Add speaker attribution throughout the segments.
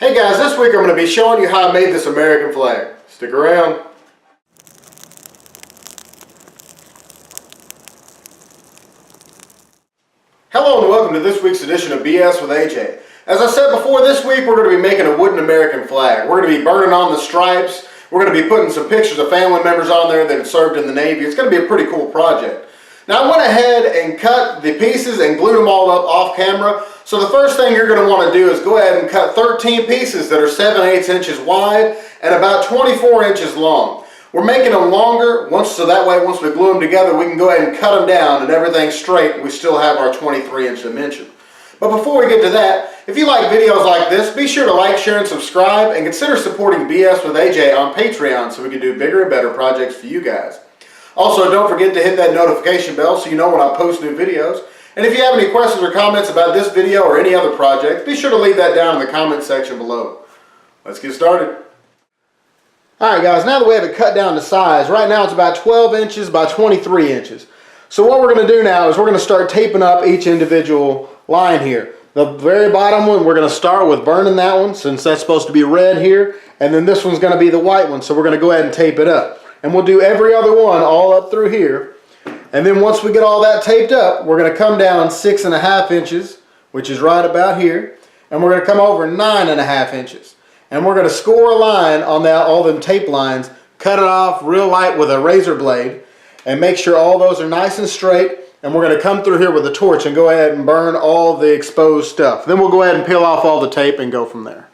Speaker 1: Hey guys, this week I'm going to be showing you how I made this American flag. Stick around. Hello and welcome to this week's edition of BS with AJ. As I said before, this week we're going to be making a wooden American flag. We're going to be burning on the stripes. We're going to be putting some pictures of family members on there that have served in the Navy. It's going to be a pretty cool project. Now I went ahead and cut the pieces and glued them all up off camera. So the first thing you're going to want to do is go ahead and cut 13 pieces that are 7/8 inches wide and about 24 inches long. We're making them longer so that way once we glue them together we can go ahead and cut them down and everything's straight and we still have our 23-inch dimension. But before we get to that, if you like videos like this, be sure to like, share, and subscribe, and consider supporting BS with AJ on Patreon so we can do bigger and better projects for you guys. Also, don't forget to hit that notification bell so you know when I post new videos. And if you have any questions or comments about this video or any other project, be sure to leave that down in the comment section below. Let's get started. Alright guys, now that we have it cut down to size, right now it's about 12 inches by 23 inches. So what we're going to do now is we're going to start taping up each individual line here. The very bottom one, we're going to start with burning that one since that's supposed to be red here. And then this one's going to be the white one, so we're going to go ahead and tape it up. And we'll do every other one all up through here. And then once we get all that taped up, we're going to come down 6.5 inches, which is right about here. And we're going to come over 9.5 inches. And we're going to score a line on that, all them tape lines, cut it off real light with a razor blade, and make sure all those are nice and straight. And we're going to come through here with a torch and go ahead and burn all the exposed stuff. Then we'll go ahead and peel off all the tape and go from there.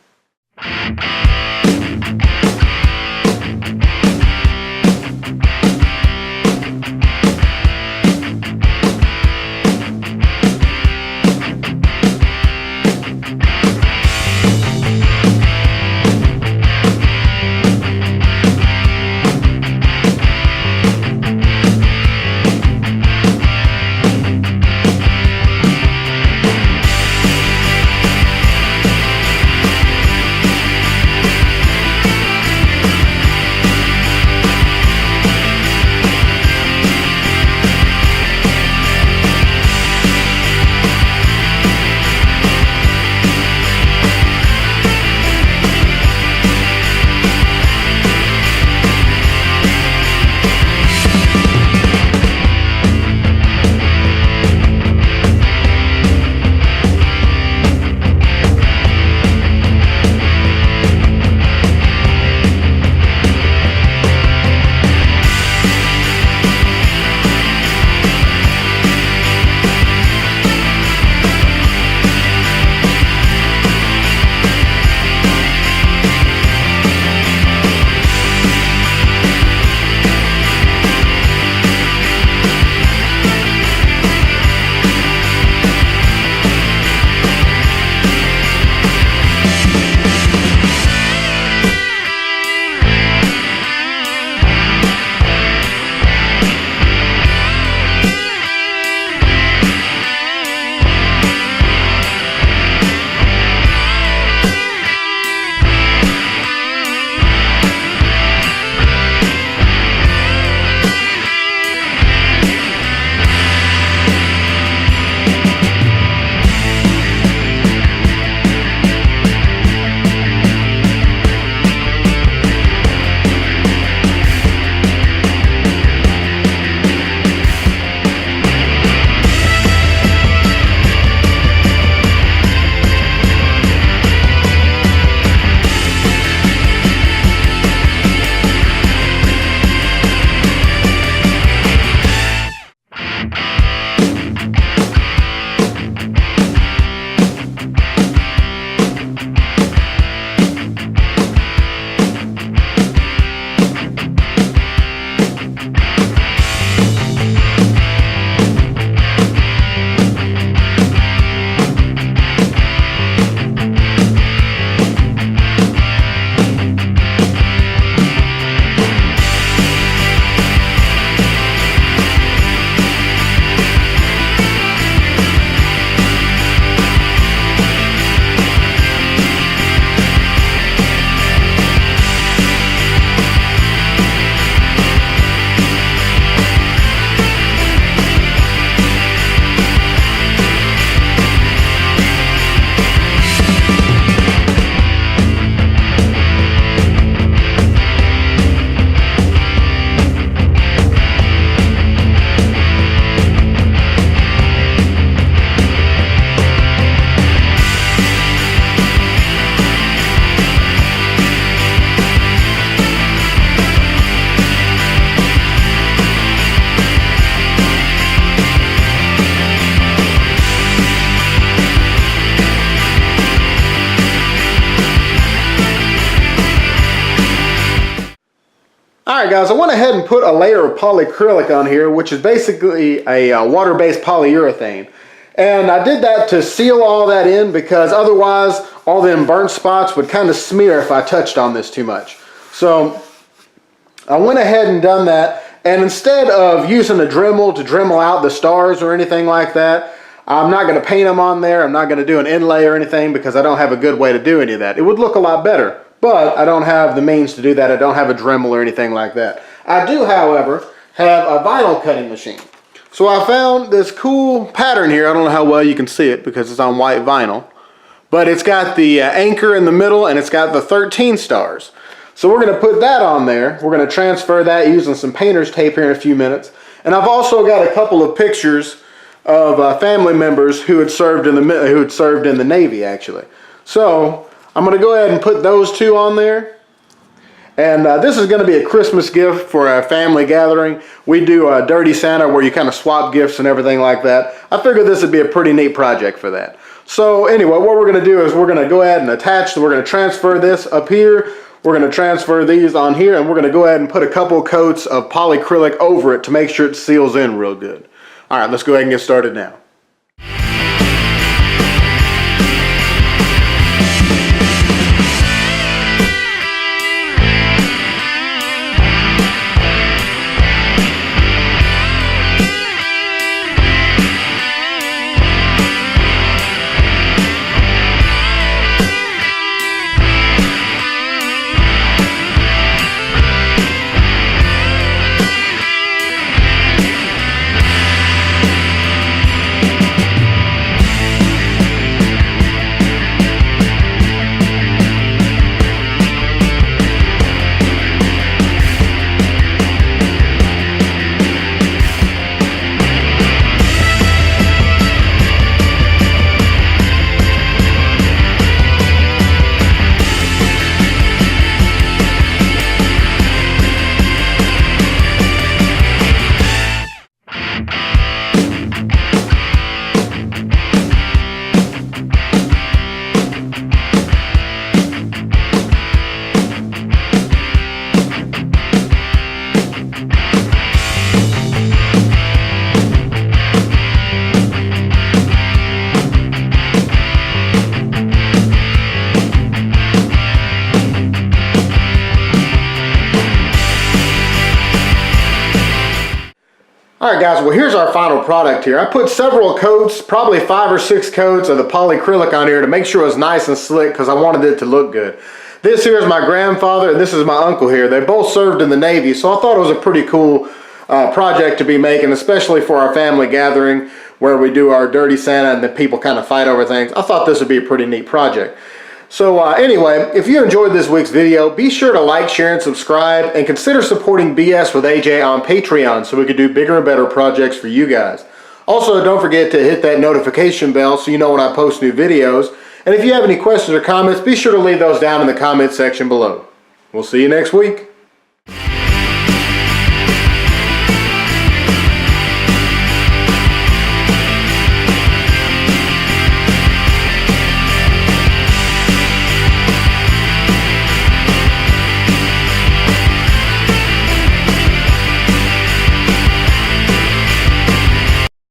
Speaker 1: Alright guys, I went ahead and put a layer of polyacrylic on here, which is basically a water-based polyurethane. And I did that to seal all that in because otherwise all them burnt spots would kind of smear if I touched on this too much. So I went ahead and done that, and instead of using a Dremel to Dremel out the stars or anything like that, I'm not going to paint them on there. I'm not going to do an inlay or anything because I don't have a good way to do any of that. It would look a lot better, but I don't have the means to do that. I don't have a Dremel or anything like that. I do, however, have a vinyl cutting machine. So I found this cool pattern here. I don't know how well you can see it because it's on white vinyl, but it's got the anchor in the middle and it's got the 13 stars. So we're going to put that on there. We're going to transfer that using some painter's tape here in a few minutes. And I've also got a couple of pictures of family members who had served in the Navy actually. So I'm going to go ahead and put those two on there. And this is going to be a Christmas gift for a family gathering. We do a Dirty Santa where you kind of swap gifts and everything like that. I figured this would be a pretty neat project for that. So anyway, what we're going to do is we're going to go ahead and attach, we're going to transfer this up here. We're going to transfer these on here, and we're going to go ahead and put a couple coats of polyacrylic over it to make sure it seals in real good. All right, let's go ahead and get started now. Alright guys, well here's our final product here. I put several coats, probably 5 or 6 coats of the polyacrylic on here to make sure it was nice and slick because I wanted it to look good. This here is my grandfather and this is my uncle here. They both served in the Navy, so I thought it was a pretty cool project to be making, especially for our family gathering where we do our Dirty Santa and the people kind of fight over things. I thought this would be a pretty neat project. So anyway, if you enjoyed this week's video, be sure to like, share, and subscribe, and consider supporting BS with AJ on Patreon so we could do bigger and better projects for you guys. Also, don't forget to hit that notification bell so you know when I post new videos. And if you have any questions or comments, be sure to leave those down in the comment section below. We'll see you next week.